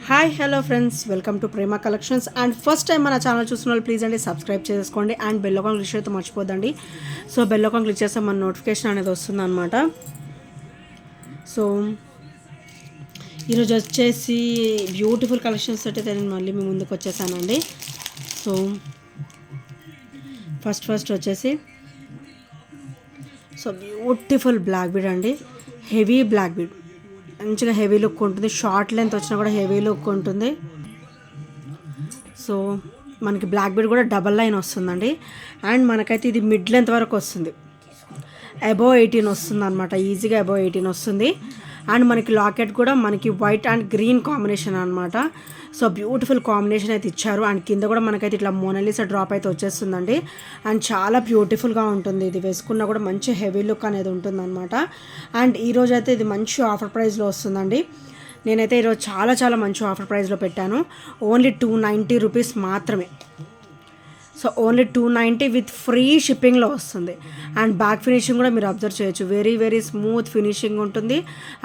Hi hello friends, welcome to Prema collections. And first time మన channel చూసిన వాళ్ళు please అండి సబ్స్క్రైబ్ చేసుకోండి అండ్ బెల్ ఐకాన్ క్లిక్ చేస్తే మర్చిపోద్దండి. సో బెల్ ఐకాన్ క్లిక్ చేస్తే మన నోటిఫికేషన్ అనేది వస్తుంది అనమాట. సో ఈరోజు వచ్చేసి బ్యూటిఫుల్ కలెక్షన్స్ అయితే నేను మళ్ళీ మీ ముందుకు వచ్చేసానండి. సో ఫస్ట్ వచ్చేసి బ్యూటిఫుల్ బ్లాక్ బీడ్ అండి, హెవీ బ్లాక్ బీడ్, మంచిగా హెవీ లుక్ ఉంటుంది. షార్ట్ లెంత్ వచ్చినా కూడా హెవీ లుక్ ఉంటుంది. సో మనకి బ్లాక్ బీడ్ కూడా డబల్ లైన్ వస్తుందండి. అండ్ మనకైతే ఇది మిడ్ లెంత్ వరకు వస్తుంది, అబోవ్ 18 వస్తుంది అనమాట, ఈజీగా అబోవ్ 18 వస్తుంది. అండ్ మనకి లాకెట్ కూడా మనకి వైట్ అండ్ గ్రీన్ కాంబినేషన్ అనమాట. సో బ్యూటిఫుల్ కాంబినేషన్ అయితే ఇచ్చారు. అండ్ కింద కూడా మనకైతే ఇట్లా మోనాలిసా డ్రాప్ అయితే వచ్చేస్తుందండి. అండ్ చాలా బ్యూటిఫుల్గా ఉంటుంది, ఇది వేసుకున్నా కూడా మంచి హెవీ లుక్ అనేది ఉంటుంది అనమాట. అండ్ ఈరోజు అయితే ఇది మంచి ఆఫర్ ప్రైస్లో వస్తుందండి. నేనైతే ఈరోజు చాలా మంచి ఆఫర్ ప్రైస్లో పెట్టాను. ఓన్లీ 290 రూపీస్ మాత్రమే. సో ఓన్లీ 290 విత్ ఫ్రీ షిప్పింగ్లో వస్తుంది. అండ్ బ్యాక్ ఫినిషింగ్ కూడా మీరు అబ్జర్వ్ చేయొచ్చు, వెరీ స్మూత్ ఫినిషింగ్ ఉంటుంది.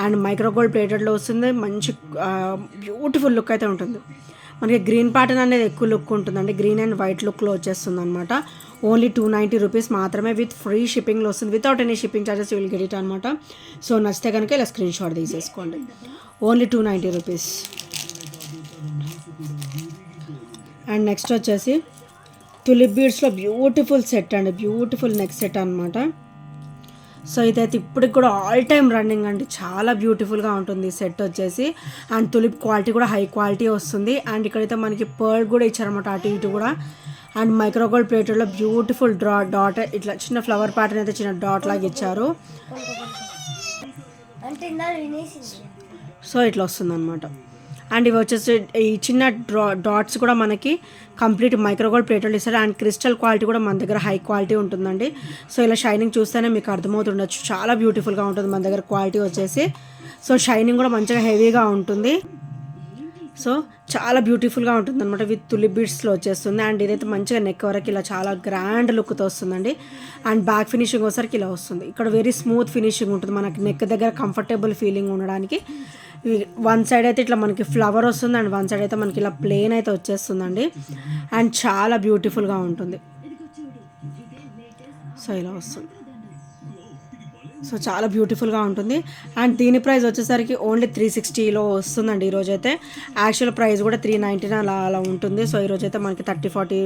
అండ్ మైక్రోగోల్డ్ ప్లేటెడ్లో వస్తుంది, మంచి బ్యూటిఫుల్ లుక్ అయితే ఉంటుంది. మనకి గ్రీన్ ప్యాటర్న్ అనేది ఎక్కువ లుక్ ఉంటుందండి, గ్రీన్ అండ్ వైట్ లుక్లో వచ్చేస్తుంది అనమాట. ఓన్లీ 290 రూపీస్ మాత్రమే విత్ ఫ్రీ షిప్పింగ్లో వస్తుంది, without any shipping charges will get it అనమాట. సో నచ్చితే కనుక ఇలా స్క్రీన్ షాట్ తీసేసుకోండి. Only 290 rupees. అండ్ నెక్స్ట్ వచ్చేసి టులిప్ బీడ్స్లో బ్యూటిఫుల్ సెట్ అండి, బ్యూటిఫుల్ నెక్ సెట్ అనమాట. సో ఇదైతే ఇప్పటికి కూడా ఆల్ టైమ్ రన్నింగ్ అండి, చాలా బ్యూటిఫుల్గా ఉంటుంది ఈ సెట్ వచ్చేసి. అండ్ టులిప్ క్వాలిటీ కూడా హై క్వాలిటీ వస్తుంది. అండ్ ఇక్కడైతే మనకి పర్ల్ కూడా ఇచ్చారనమాట, అటు ఇటు కూడా. అండ్ మైక్రోగోల్డ్ ప్లేటెడ్లో బ్యూటిఫుల్ డాట్, ఇట్లా చిన్న ఫ్లవర్ ప్యాటర్న్ అయితే చిన్న డాట్ లాగా ఇచ్చారు. సో ఇట్లా వస్తుంది అనమాట. అండ్ ఇవి వచ్చేసి ఈ చిన్న డాట్స్ కూడా మనకి కంప్లీట్ మైక్రోగోల్డ్ ప్లేటెడ్ ఇస్తారు. అండ్ క్రిస్టల్ క్వాలిటీ కూడా మన దగ్గర హై క్వాలిటీ ఉంటుందండి. సో ఇలా షైనింగ్ చూస్తేనే మీకు అర్థమవుతుండొచ్చు, చాలా బ్యూటిఫుల్గా ఉంటుంది మన దగ్గర క్వాలిటీ వచ్చేసి. సో షైనింగ్ కూడా మంచిగా హెవీగా ఉంటుంది. సో చాలా బ్యూటిఫుల్గా ఉంటుంది అనమాట, విత్ టులిప్ బీడ్స్లో వచ్చేస్తుంది. అండ్ ఇదైతే మంచిగా నెక్ వరకు ఇలా చాలా గ్రాండ్ లుక్తో వస్తుందండి. అండ్ బ్యాక్ ఫినిషింగ్ వచ్చేసరికి ఇలా వస్తుంది. ఇక్కడ వెరీ స్మూత్ ఫినిషింగ్ ఉంటుంది, మనకి నెక్ దగ్గర కంఫర్టబుల్ ఫీలింగ్ ఉండడానికి. వన్ సైడ్ అయితే ఇట్లా మనకి ఫ్లవర్ వస్తుంది, అండ్ వన్ సైడ్ అయితే మనకి ఇలా ప్లెయిన్ అయితే వచ్చేస్తుందండి. అండ్ చాలా బ్యూటిఫుల్గా ఉంటుంది. సో ఇలా వస్తుంది. సో చాలా బ్యూటిఫుల్గా ఉంటుంది. అండ్ దీని ప్రైస్ వచ్చేసరికి ఓన్లీ 360లో వస్తుందండి ఈరోజైతే. యాక్చువల్ ప్రైస్ కూడా 390 అలా ఉంటుంది. సో ఈరోజైతే మనకి 30-40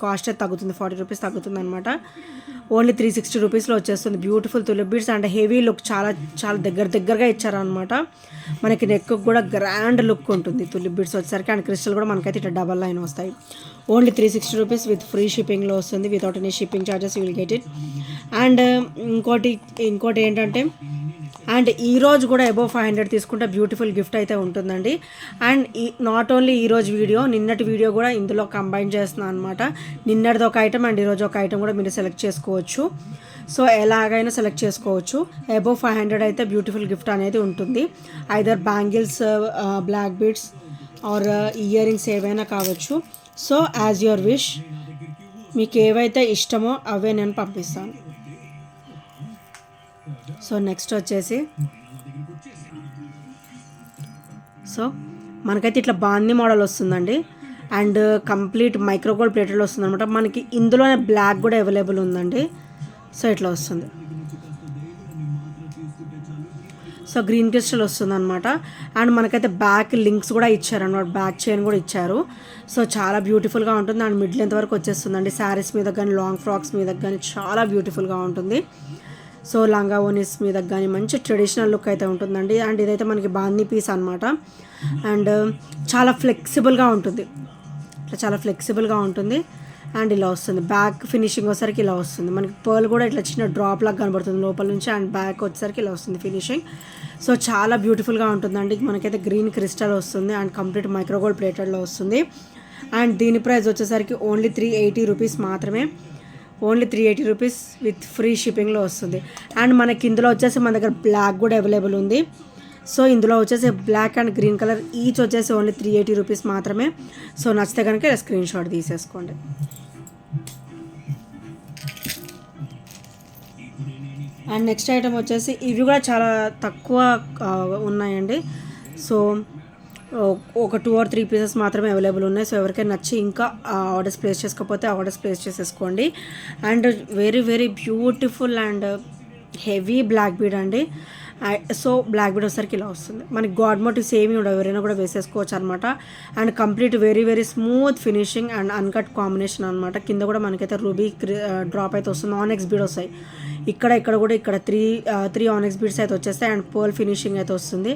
కాస్ట్ అయితే తగ్గుతుంది, 40 రూపీస్ తగ్గుతుంది అనమాట. ఓన్లీ 360 రూపీస్లో వచ్చేస్తుంది. Beautiful tulip beads and heavy look, చాలా దగ్గరగా ఇచ్చారనమాట. మనకి నెక్ కూడా గ్రాండ్ లుక్ ఉంటుంది టులిప్ బీడ్స్ వచ్చేసరికి. అండ్ క్రిస్టల్ కూడా మనకైతే ఇట్లా డబల్ లైన్ వస్తాయి. ఓన్లీ 360 రూపీస్ విత్ ఫ్రీ షిప్పింగ్లో వస్తుంది, without any shipping charges you will get it. And ఇంకోటి ఏంటంటే, అండ్ ఈరోజు కూడా అబోవ్ 500 తీసుకుంటే బ్యూటిఫుల్ గిఫ్ట్ అయితే ఉంటుందండి. అండ్ నాట్ ఓన్లీ ఈరోజు వీడియో, నిన్నటి వీడియో కూడా ఇందులో కంబైన్ చేస్తున్నాను అనమాట. నిన్నటిది ఒక ఐటమ్ అండ్ ఈరోజు ఒక ఐటమ్ కూడా మీరు సెలెక్ట్ చేసుకోవచ్చు. సో ఎలాగైనా సెలెక్ట్ చేసుకోవచ్చు. అబోవ్ 500 అయితే బ్యూటిఫుల్ గిఫ్ట్ అనేది ఉంటుంది. Either bangles, black beads or earrings ఏవైనా కావచ్చు. సో యాజ్ యువర్ విష్, మీకు ఏవైతే ఇష్టమో అవే నేను పంపిస్తాను. సో నెక్స్ట్ వచ్చేసి, సో మనకైతే ఇట్లా బాందీ మోడల్ వస్తుందండి. అండ్ కంప్లీట్ మైక్రోగోల్డ్ ప్లేటెడ్లో వస్తుంది అనమాట. మనకి ఇందులోనే బ్లాక్ కూడా అవైలబుల్ ఉందండి. సో ఇట్లా వస్తుంది. సో గ్రీన్ క్రిస్టల్ వస్తుంది అనమాట. అండ్ మనకైతే బ్యాక్ లింక్స్ కూడా ఇచ్చారనమాట, బ్యాక్ చైన్ కూడా ఇచ్చారు. సో చాలా బ్యూటిఫుల్గా ఉంటుంది. అండ్ మిడ్ లెంత్ వరకు వచ్చేస్తుందండి. శారీస్ మీద కానీ లాంగ్ ఫ్రాక్స్ మీద కానీ చాలా బ్యూటిఫుల్గా ఉంటుంది. సో లంగా ఓనీస్ మీద కానీ మంచి ట్రెడిషనల్ లుక్ అయితే ఉంటుందండి. అండ్ ఇదైతే మనకి బాందీ పీస్ అనమాట. అండ్ చాలా ఫ్లెక్సిబుల్గా ఉంటుంది, ఇట్లా చాలా ఫ్లెక్సిబుల్గా ఉంటుంది. అండ్ ఇలా వస్తుంది. బ్యాక్ ఫినిషింగ్ వచ్చేసరికి ఇలా వస్తుంది. మనకి పర్ల్ కూడా ఇట్లా చిన్న డ్రాప్ లాగా కనబడుతుంది లోపల నుంచి. అండ్ బ్యాక్ వచ్చేసరికి ఇలా వస్తుంది ఫినిషింగ్. సో చాలా బ్యూటిఫుల్గా ఉంటుందండి. మనకైతే గ్రీన్ క్రిస్టల్ వస్తుంది అండ్ కంప్లీట్ మైక్రోగోల్డ్ ప్లేటెడ్లో వస్తుంది. అండ్ దీని ప్రైస్ వచ్చేసరికి ఓన్లీ 380 రూపీస్ మాత్రమే. ఓన్లీ 380 రూపీస్ విత్ ఫ్రీ షిప్పింగ్లో వస్తుంది. అండ్ మనకి ఇందులో వచ్చేసి మన దగ్గర బ్లాక్ కూడా అవైలబుల్ ఉంది. సో ఇందులో వచ్చేసి black and green colour each వచ్చేసి ఓన్లీ 380 రూపీస్ మాత్రమే. సో నచ్చితే కనుక స్క్రీన్ షాట్ తీసేసుకోండి. అండ్ నెక్స్ట్ ఐటమ్ వచ్చేసి ఇవి కూడా చాలా తక్కువ ఉన్నాయండి. సో ఒక 2 or 3 పీసెస్ మాత్రమే అవైలబుల్ ఉన్నాయి. సో ఎవరికైనా నచ్చి ఇంకా ఆర్డర్స్ ప్లేస్ చేసుకోకపోతే ఆర్డర్స్ ప్లేస్ చేసేసుకోండి. And very very beautiful and heavy black bead అండి. సో బ్లాక్ బీడ్ వచ్చేసరికి ఇలా వస్తుంది. మనకి గాడ్ మోటివ్స్ ఏమి ఉండవు, ఎవరైనా కూడా వేసేసుకోవచ్చు అనమాట. And complete very very smooth finishing and uncut combination అనమాట. కింద కూడా మనకైతే రూబీ డ్రాప్ అయితే వస్తుంది. ఆనెక్స్ బీడ్ వస్తాయి ఇక్కడ కూడా ఇక్కడ త్రీ ఆనెక్స్ బీడ్స్ అయితే వచ్చేస్తాయి. అండ్ పర్ల్ ఫినిషింగ్ అయితే వస్తుంది.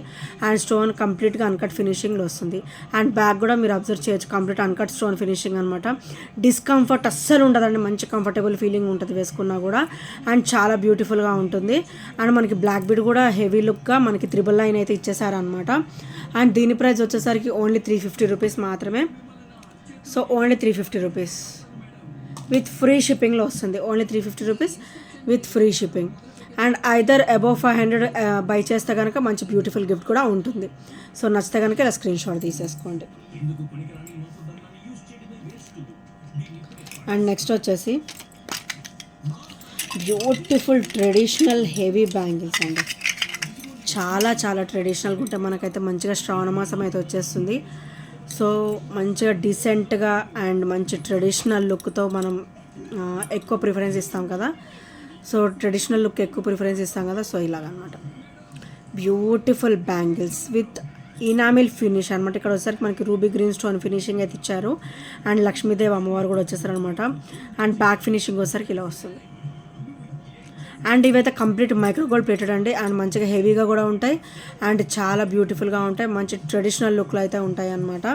అండ్ స్టోన్ కంప్లీట్గా అన్కట్ ఫినిషింగ్లో వస్తుంది. అండ్ బ్యాక్ కూడా మీరు అబ్జర్వ్ చేయొచ్చు, కంప్లీట్ అన్కట్ స్టోన్ ఫినిషింగ్ అనమాట. డిస్కంఫర్ట్ అస్సలు ఉండదండి, మంచి కంఫర్టబుల్ ఫీలింగ్ ఉంటుంది వేసుకున్నా కూడా. అండ్ చాలా బ్యూటిఫుల్గా ఉంటుంది. అండ్ మనకి బ్లాక్ బీడ్ కూడా హెవీ లుక్గా మనకి 999 అయితే ఇచ్చేసారనమాట. అండ్ దీని ప్రైస్ వచ్చేసరికి ఓన్లీ 350 రూపీస్ మాత్రమే. So only 350 rupees with free షిప్పింగ్లో వస్తుంది. Only 350 rupees with free shipping. And either above 500 buy చేస్తే కనుక మంచి బ్యూటిఫుల్ గిఫ్ట్ కూడా ఉంటుంది. సో నచ్చితే కనుక ఇలా స్క్రీన్ షాట్ తీసేసుకోండి. అండ్ నెక్స్ట్ వచ్చేసి బ్యూటిఫుల్ ట్రెడిషనల్ హెవీ బ్యాంగిల్స్ అండి. చాలా చాలా ట్రెడిషనల్గా ఉంటాయి. మనకైతే మంచిగా శ్రావణ మాసం అయితే వచ్చేస్తుంది. సో మంచిగా డీసెంట్గా అండ్ మంచి ట్రెడిషనల్ లుక్తో మనం ఎక్కువ ప్రిఫరెన్స్ ఇస్తాం కదా. సో ట్రెడిషనల్ లుక్ ఎక్కువ ప్రిఫరెన్స్ ఇస్తాం కదా. సో ఇలాగనమాట beautiful bangles with enamel finish అనమాట. ఇక్కడ వచ్చేసరికి మనకి రూబీ గ్రీన్ స్టోన్ ఫినిషింగ్ అయితే ఇచ్చారు. అండ్ లక్ష్మీదేవి అమ్మవారు కూడా వచ్చేసారనమాట. అండ్ బ్యాక్ ఫినిషింగ్ వచ్చేసరికి ఇలా వస్తుంది. అండ్ ఇవైతే కంప్లీట్ మైక్రో గోల్డ్ ప్లేటెడ్ అండి. అండ్ మంచిగా హెవీగా కూడా ఉంటాయి. అండ్ చాలా బ్యూటిఫుల్గా ఉంటాయి. మంచి ట్రెడిషనల్ లుక్లో అయితే ఉంటాయి అన్నమాట.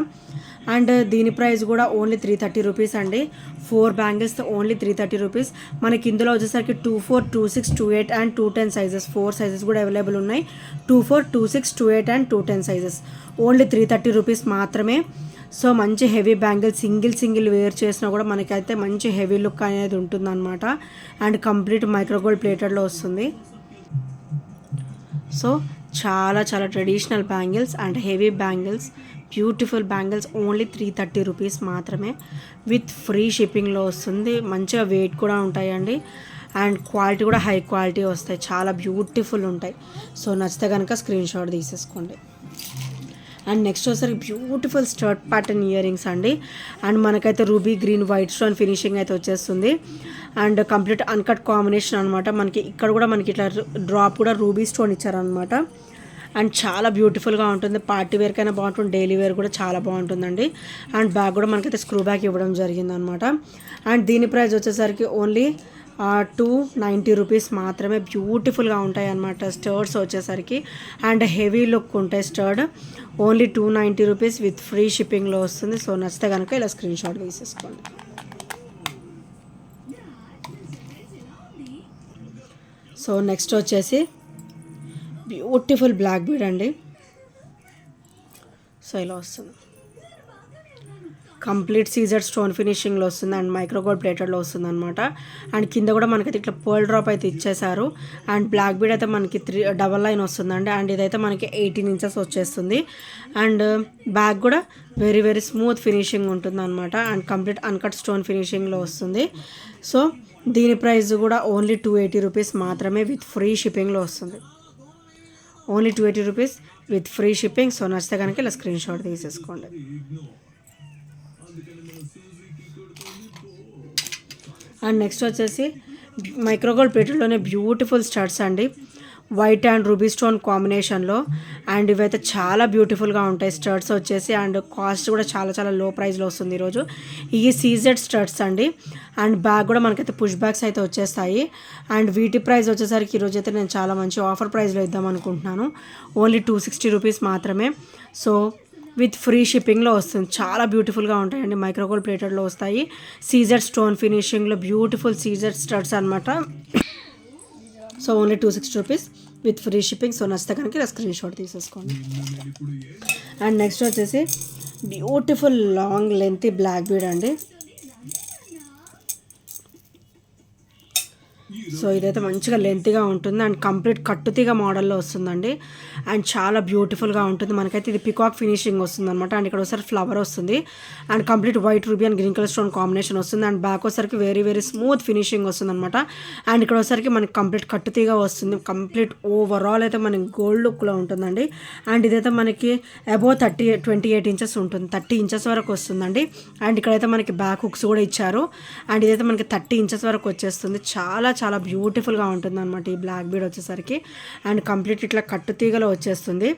అండ్ దీని ప్రైస్ కూడా ఓన్లీ 330 రూపీస్ అండి. 4 బ్యాంగిల్స్ ఓన్లీ 330 రూపీస్. మనకి ఇందులో వచ్చేసరికి 24, 26, 28 అండ్ 210 సైజెస్, 4 సైజెస్ కూడా అవైలబుల్ ఉన్నాయి. 24, 26, 28 అండ్ 210 సైజెస్. ఓన్లీ 330 రూపీస్ మాత్రమే. సో మంచి హెవీ బ్యాంగిల్ సింగిల్ వేర్ చేసినా కూడా మనకైతే మంచి హెవీ లుక్ అనేది ఉంటుందన్నమాట. అండ్ కంప్లీట్ మైక్రోగోల్డ్ ప్లేటెడ్లో వస్తుంది. సో చాలా చాలా traditional bangles and heavy bangles, beautiful bangles only 330 rupees మాత్రమే విత్ ఫ్రీ షిప్పింగ్లో వస్తుంది. మంచిగా వెయిట్ కూడా ఉంటాయండి. అండ్ క్వాలిటీ కూడా హై క్వాలిటీ వస్తాయి. చాలా బ్యూటిఫుల్ ఉంటాయి. సో నచ్చితే కనుక స్క్రీన్ షాట్ తీసేసుకోండి. అండ్ నెక్స్ట్ వచ్చేసరికి బ్యూటిఫుల్ స్టర్ట్ ప్యాటర్న్ ఇయర్ రింగ్స్ అండి. అండ్ మనకైతే ruby green white stone finishing అయితే వచ్చేస్తుంది. అండ్ కంప్లీట్ అన్కట్ కాంబినేషన్ అనమాట. మనకి ఇక్కడ కూడా మనకి ఇట్లా డ్రాప్ కూడా రూబీ స్టోన్ ఇచ్చారనమాట. అండ్ చాలా బ్యూటిఫుల్గా ఉంటుంది. పార్టీ వేర్కైనా బాగుంటుంది, డైలీ వేర్ కూడా చాలా బాగుంటుందండి. అండ్ బ్యాగ్ కూడా మనకైతే స్క్రూ బ్యాగ్ ఇవ్వడం జరిగిందనమాట. అండ్ దీని ప్రైస్ వచ్చేసరికి ఓన్లీ 290 రూపీస్ మాత్రమే. బ్యూటిఫుల్గా ఉంటాయి అన్నమాట స్టర్డ్స్ వచ్చేసరికి. అండ్ హెవీ లుక్ ఉంటాయి స్టర్డ్. ఓన్లీ 290 రూపీస్ విత్ ఫ్రీ షిప్పింగ్లో వస్తుంది. సో నచ్చితే కనుక ఇలా స్క్రీన్ షాట్ వేసేసుకోండి. సో నెక్స్ట్ వచ్చేసి బ్యూటిఫుల్ బ్లాక్ బీడ్ అండి. సో ఇలా వస్తుంది. కంప్లీట్ సీజర్ స్టోన్ ఫినిషింగ్లో వస్తుంది. అండ్ మైక్రోగోల్డ్ ప్లేటెడ్లో వస్తుంది అనమాట. అండ్ కింద కూడా మనకైతే ఇట్లా పర్ల్ డ్రాప్ అయితే ఇచ్చేసారు. అండ్ బ్లాక్ బీడ్ అయితే మనకి 3 లైన్ వస్తుందండి. అండ్ ఇదైతే మనకి 18 ఇంచెస్ వచ్చేస్తుంది. అండ్ బ్యాక్ కూడా వెరీ వెరీ స్మూత్ ఫినిషింగ్ ఉంటుంది అనమాట. అండ్ కంప్లీట్ అన్కట్ స్టోన్ ఫినిషింగ్లో వస్తుంది. సో దీని ప్రైస్ కూడా ఓన్లీ 280 రూపీస్ మాత్రమే విత్ ఫ్రీ షిప్పింగ్లో వస్తుంది. Only 280 rupees with free shipping. So నచ్చితే కనుక ఇలా స్క్రీన్ షాట్ తీసేసుకోండి. అండ్ నెక్స్ట్ వచ్చేసి మైక్రోగోల్డ్ ప్లేటెడ్లోనే బ్యూటిఫుల్ స్టడ్స్ అండి. వైట్ అండ్ రూబీ స్టోన్ కాంబినేషన్లో. అండ్ ఇవైతే చాలా బ్యూటిఫుల్గా ఉంటాయి స్టడ్స్ వచ్చేసి. అండ్ కాస్ట్ కూడా చాలా చాలా లో ప్రైస్లో వస్తుంది ఈరోజు. ఈ సీజెడ్ స్టడ్స్ అండి. అండ్ బ్యాగ్ కూడా మనకైతే పుష్ బ్యాగ్స్ అయితే వచ్చేస్తాయి. అండ్ వీటి ప్రైస్ వచ్చేసరికి ఈరోజు అయితే నేను చాలా మంచి ఆఫర్ ప్రైస్లో ఇద్దాం అనుకుంటున్నాను. ఓన్లీ 260 రూపీస్ మాత్రమే. సో విత్ ఫ్రీ షిప్పింగ్లో వస్తుంది. చాలా బ్యూటిఫుల్గా ఉంటాయండి. మైక్రోగోల్డ్ ప్లేటెడ్లో వస్తాయి. సీజర్ స్టోన్ ఫినిషింగ్లో బ్యూటిఫుల్ సీజర్ స్టడ్స్ అనమాట. So only 260 rupees with free shipping. So నచ్చితే కనుక ఇలా స్క్రీన్ షాట్ తీసేసుకోండి. అండ్ నెక్స్ట్ వచ్చేసి beautiful long length black bead అండి. సో ఇదైతే మంచిగా లెంత్గా ఉంటుంది అండ్ కంప్లీట్ కట్టుతీగ మోడల్లో వస్తుందండి అండ్ చాలా బ్యూటిఫుల్గా ఉంటుంది. మనకైతే ఇది పికాక్ ఫినిషింగ్ వస్తుంది అనమాట అండ్ ఇక్కడ ఒకసారి ఫ్లవర్ వస్తుంది and complete white ruby and green colour stone combination వస్తుంది అండ్ బ్యాక్ వచ్చరికి వెరీ వెరీ స్మూత్ ఫినిషింగ్ వస్తుంది అనమాట అండ్ ఇక్కడ వచ్చరికి మనకి కంప్లీట్ కట్టుతీగ వస్తుంది. కంప్లీట్ ఓవరాల్ అయితే మనకి గోల్డ్ లుక్లో ఉంటుందండి అండ్ ఇదైతే మనకి అబోవ్ 28 ఇంచెస్ ఉంటుంది, 30 ఇంచెస్ వరకు వస్తుందండి అండ్ ఇక్కడైతే మనకి బ్యాక్ హుక్స్ కూడా ఇచ్చారు అండ్ ఇదైతే మనకి 30 ఇంచెస్ వరకు వచ్చేస్తుంది. చాలా చాలా బ్యూటిఫుల్గా ఉంటుంది అనమాట ఈ బ్లాక్ బీడ్ వచ్చేసరికి అండ్ కంప్లీట్ ఇట్లా కట్టుతీగలో వచ్చేస్తుంది.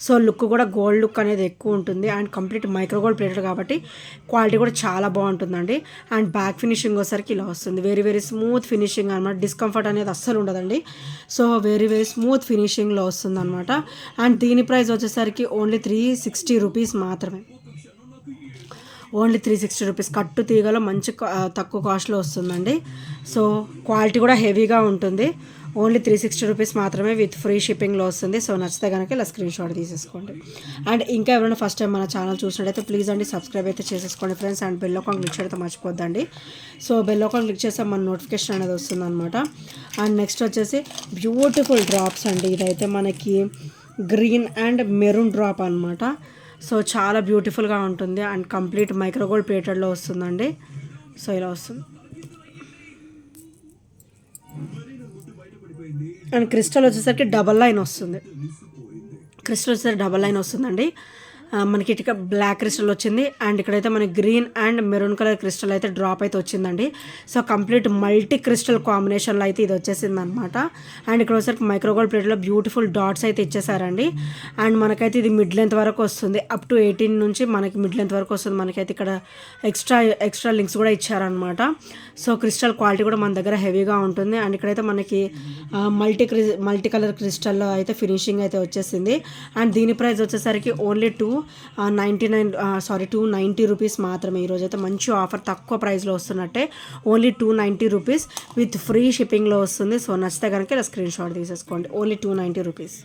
సో లుక్ కూడా గోల్డ్ లుక్ అనేది ఎక్కువ ఉంటుంది and complete micro gold plated కాబట్టి క్వాలిటీ కూడా చాలా బాగుంటుందండి అండ్ బ్యాక్ ఫినిషింగ్ వచ్చేసరికి ఇలా వస్తుంది. వెరీ వెరీ స్మూత్ ఫినిషింగ్ అనమాట, డిస్కంఫర్ట్ అనేది అస్సలు ఉండదండి. సో వెరీ వెరీ స్మూత్ ఫినిషింగ్లో వస్తుంది అనమాట అండ్ దీని ప్రైస్ వచ్చేసరికి ఓన్లీ 360 రూపీస్ మాత్రమే. ఓన్లీ 360 రూపీస్ కట్టు తీగలో మంచి తక్కువ కాస్ట్లో వస్తుందండి. సో క్వాలిటీ కూడా హెవీగా ఉంటుంది. ఓన్లీ 360 రూపీస్ మాత్రమే విత్ ఫ్రీ షిప్పింగ్లో వస్తుంది. సో నచ్చితే కనుక ఇలా స్క్రీన్ షాట్ తీసేసుకోండి అండ్ ఇంకా ఎవరైనా ఫస్ట్ టైం మన ఛానల్ చూసినట్టయితే ప్లీజ్ అండి సబ్స్క్రైబ్ అయితే చేసేసుకోండి friends and bell icon click చేయడం మర్చిపోద్దండి. సో బెల్ ఐకాన్ క్లిక్ చేస్తే మన నోటిఫికేషన్ అనేది వస్తుంది అనమాట అండ్ నెక్స్ట్ వచ్చేసి బ్యూటిఫుల్ డ్రాప్స్ అండి. ఇదైతే మనకి గ్రీన్ అండ్ మెరూన్ డ్రాప్ అనమాట. సో చాలా బ్యూటిఫుల్గా ఉంటుంది అండ్ కంప్లీట్ మైక్రోగోల్డ్ ప్లేటెడ్లో వస్తుందండి. సో ఇలా వస్తుంది అండ్ క్రిస్టల్ వచ్చేసరికి డబల్ లైన్ వస్తుంది. క్రిస్టల్ వచ్చేసరికి డబల్ లైన్ వస్తుందండి. మనకి ఇటుక బ్లాక్ క్రిస్టల్ వచ్చింది అండ్ ఇక్కడైతే మనకి green and maroon colour crystal అయితే డ్రాప్ అయితే వచ్చిందండి. సో కంప్లీట్ మల్టీ క్రిస్టల్ కాంబినేషన్లో అయితే ఇది వచ్చేసింది అనమాట అండ్ ఇక్కడ వచ్చేసరికి మైక్రోగోల్డ్ ప్లేట్లో బ్యూటిఫుల్ డాట్స్ అయితే ఇచ్చేసారండి అండ్ మనకైతే ఇది మిడ్ లెంత్ వరకు వస్తుంది, అప్ టు 18 నుంచి మనకి మిడ్ లెంత్ వరకు వస్తుంది. మనకైతే ఇక్కడ ఎక్స్ట్రా లింక్స్ కూడా ఇచ్చారనమాట. సో క్రిస్టల్ క్వాలిటీ కూడా మన దగ్గర హెవీగా ఉంటుంది అండ్ ఇక్కడైతే మనకి మల్టీ కలర్ క్రిస్టల్లో అయితే ఫినిషింగ్ అయితే వచ్చేసింది అండ్ దీని ప్రైస్ వచ్చేసరికి ఓన్లీ 290 రూపీస్ మాత్రమే. ఈరోజు అయితే మంచి ఆఫర్, తక్కువ ప్రైస్లో వస్తున్నట్టే. ఓన్లీ 290 రూపీస్ విత్ ఫ్రీ షిప్పింగ్లో వస్తుంది. సో నచ్చితే కనుక ఇలా స్క్రీన్ షాట్ తీసేసుకోండి. ఓన్లీ 290 రూపీస్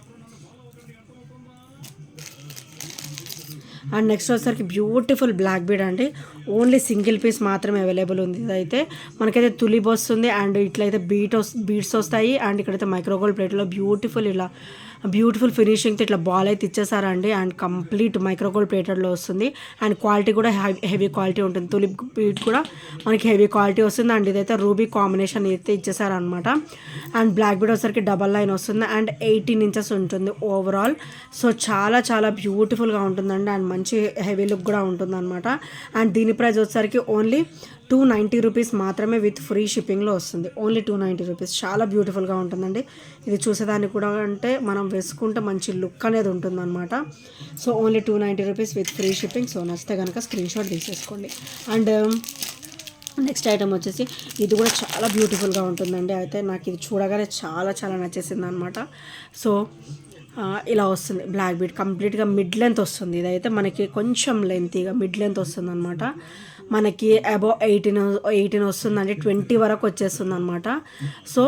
అండ్ నెక్స్ట్ వచ్చేసరికి బ్యూటిఫుల్ బ్లాక్ బీడ్ అండి. ఓన్లీ సింగిల్ పీస్ మాత్రమే అవైలబుల్ ఉంది. ఇదైతే మనకైతే తులిప్ వస్తుంది అండ్ ఇట్లయితే బీడ్స్ వస్తాయి అండ్ ఇక్కడైతే మైక్రోగోల్డ్ ప్లేట్లో బ్యూటిఫుల్ ఫినిషింగ్తో ఇట్లా బాల్ అయితే ఇచ్చేసారండి అండ్ కంప్లీట్ మైక్రోగోల్డ్ ప్లేటెడ్లో వస్తుంది అండ్ క్వాలిటీ కూడా హెవీ క్వాలిటీ ఉంటుంది. తులిప్ బీడ్ కూడా మనకి హెవీ క్వాలిటీ వస్తుంది అండ్ ఇదైతే రూబీ కాంబినేషన్ అయితే ఇచ్చేసారనమాట అండ్ బ్లాక్ బీడ్ వచ్చేసరికి డబల్ లైన్ వస్తుంది అండ్ 18 ఇంచెస్ ఉంటుంది ఓవరాల్. సో చాలా చాలా బ్యూటిఫుల్గా ఉంటుందండి అండ్ మంచి హెవీ లుక్ కూడా ఉంటుంది అనమాట అండ్ దీని ప్రైస్ వచ్చేసరికి ఓన్లీ 290 రూపీస్ మాత్రమే విత్ ఫ్రీ షిప్పింగ్లో వస్తుంది. Only 290 rupees. చాలా బ్యూటిఫుల్గా ఉంటుందండి. ఇది చూసేదానికి కూడా అంటే మనం వేసుకుంటే మంచి లుక్ అనేది ఉంటుందన్నమాట. So only 290 rupees with free shipping. So నచ్చితే కనుక స్క్రీన్ షాట్ తీసేసుకోండి అండ్ నెక్స్ట్ ఐటమ్ వచ్చేసి ఇది కూడా చాలా బ్యూటిఫుల్గా ఉంటుందండి. అయితే నాకు ఇది చూడగానే చాలా చాలా నచ్చేసింది అనమాట. సో ఇలా వస్తుంది బ్లాక్ బీడ్, కంప్లీట్గా మిడ్ లెంత్ వస్తుంది. ఇదైతే మనకి కొంచెం లెంతీగా మిడ్ లెంత్ వస్తుంది అనమాట. మనకి అబౌవ్ 18 వస్తుందండి, 20 వరకు వచ్చేస్తుంది అనమాట. సో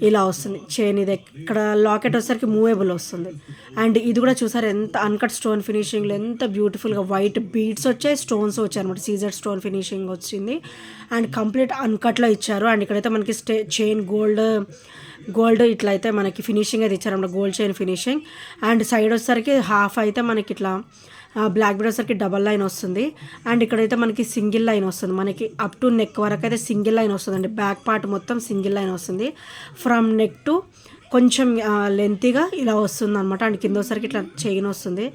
ఇలా వస్తుంది చైన్. ఇది ఇక్కడ లాకెట్ వచ్చేసరికి మూవేబుల్ వస్తుంది అండ్ ఇది కూడా చూసారు ఎంత అన్కట్ స్టోన్ ఫినిషింగ్లో ఎంత బ్యూటిఫుల్గా వైట్ బీడ్స్ వచ్చాయి, స్టోన్స్ వచ్చాయి అనమాట. సీజెడ్ స్టోన్ ఫినిషింగ్ వచ్చింది అండ్ కంప్లీట్ అన్కట్లో ఇచ్చారు అండ్ ఇక్కడైతే మనకి చైన్ గోల్డ్ ఇట్లా అయితే మనకి ఫినిషింగ్ అయితే ఇచ్చారన్నమాట, gold chain finishing and side వచ్చేసరికి హాఫ్ అయితే మనకి ఇట్లా బ్లాక్ బీడ్ వచ్చేసరికి డబల్ లైన్ వస్తుంది అండ్ ఇక్కడైతే మనకి సింగిల్ లైన్ వస్తుంది. మనకి అప్ టు నెక్ వరకు అయితే సింగిల్ లైన్ వస్తుందండి. బ్యాక్ పార్ట్ మొత్తం సింగిల్ లైన్ వస్తుంది. ఫ్రమ్ నెక్ టు కొంచెం లెంతీగా ఇలా వస్తుంది అనమాట అండ్ కింద వచ్చేసరికి ఇట్లా చైన్ వస్తుంది.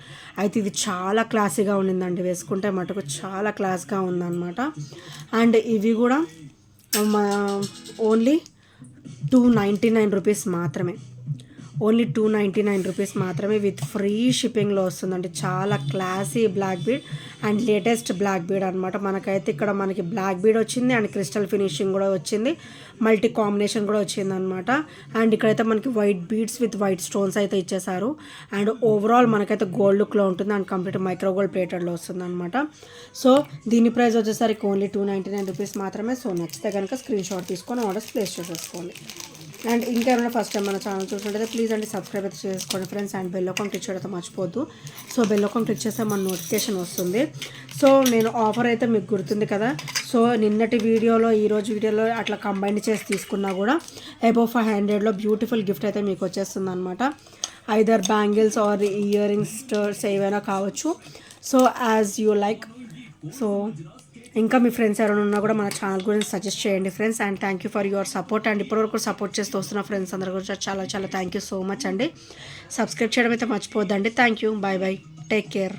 అయితే ఇది చాలా క్లాసీగా ఉండిందండి, వేసుకుంటే మటుకు చాలా క్లాస్గా ఉందన్నమాట అండ్ ఇవి కూడా ఓన్లీ 299 రూపీస్ మాత్రమే. ఓన్లీ 299 రూపీస్ మాత్రమే విత్ ఫ్రీ షిప్పింగ్లో వస్తుందండి. చాలా classy black bead and latest black bead అనమాట. మనకైతే ఇక్కడ మనకి బ్లాక్ బీడ్ వచ్చింది అండ్ క్రిస్టల్ ఫినిషింగ్ కూడా వచ్చింది, మల్టీ కాంబినేషన్ కూడా వచ్చింది అనమాట అండ్ ఇక్కడైతే మనకి white beads with white stones అయితే ఇచ్చేసారు అండ్ ఓవరాల్ మనకైతే గోల్డ్ లుక్లో ఉంటుంది అండ్ కంప్లీట్ మైక్రో గోల్డ్ ప్లేటెడ్లో వస్తుంది అనమాట. సో దీని ప్రైస్ వచ్చేసరికి ఓన్లీ 299 రూపీస్ మాత్రమే. సో నచ్చితే కనుక స్క్రీన్ షాట్ తీసుకొని ఆర్డర్స్ ప్లేస్ చేసేసుకోండి. అండ్ ఇంకెవరైనా ఫస్ట్ టైం మన ఛానల్ చూసినట్టయితే ప్లీజ్ అండి సబ్స్క్రైబ్ అయితే చేసుకోండి friends. And bell icon click చేయడం మర్చిపోద్దు. సో బెల్ ఐకాన్ క్లిక్ చేస్తే మన నోటిఫికేషన్ వస్తుంది. సో నేను ఆఫర్ అయితే మీకు గుర్తుంది కదా. సో నిన్నటి వీడియోలో ఈరోజు వీడియోలో అట్లా కంబైన్ చేసి తీసుకున్నా కూడా అబౌవ్ 500లో బ్యూటిఫుల్ గిఫ్ట్ అయితే మీకు వచ్చేస్తుంది అనమాట. Either bangles or earrings ఏవైనా కావచ్చు. So as you like. So ఇంకా మీ ఫ్రెండ్స్ ఎవరైనా ఉన్నా కూడా మన ఛానల్ గురించి సజెస్ట్ చేయండి friends. And thank you for your support. And ఇప్పటివరకు సపోర్ట్ చేస్తూ వస్తున్న ఫ్రెండ్స్ అందరి గురించి చాలా చాలా థ్యాంక్ యూ సో మచ్ అండి. సబ్స్క్రైబ్ చేయడం అయితే మర్చిపోద్దండి. Thank you. Bye bye. Take care.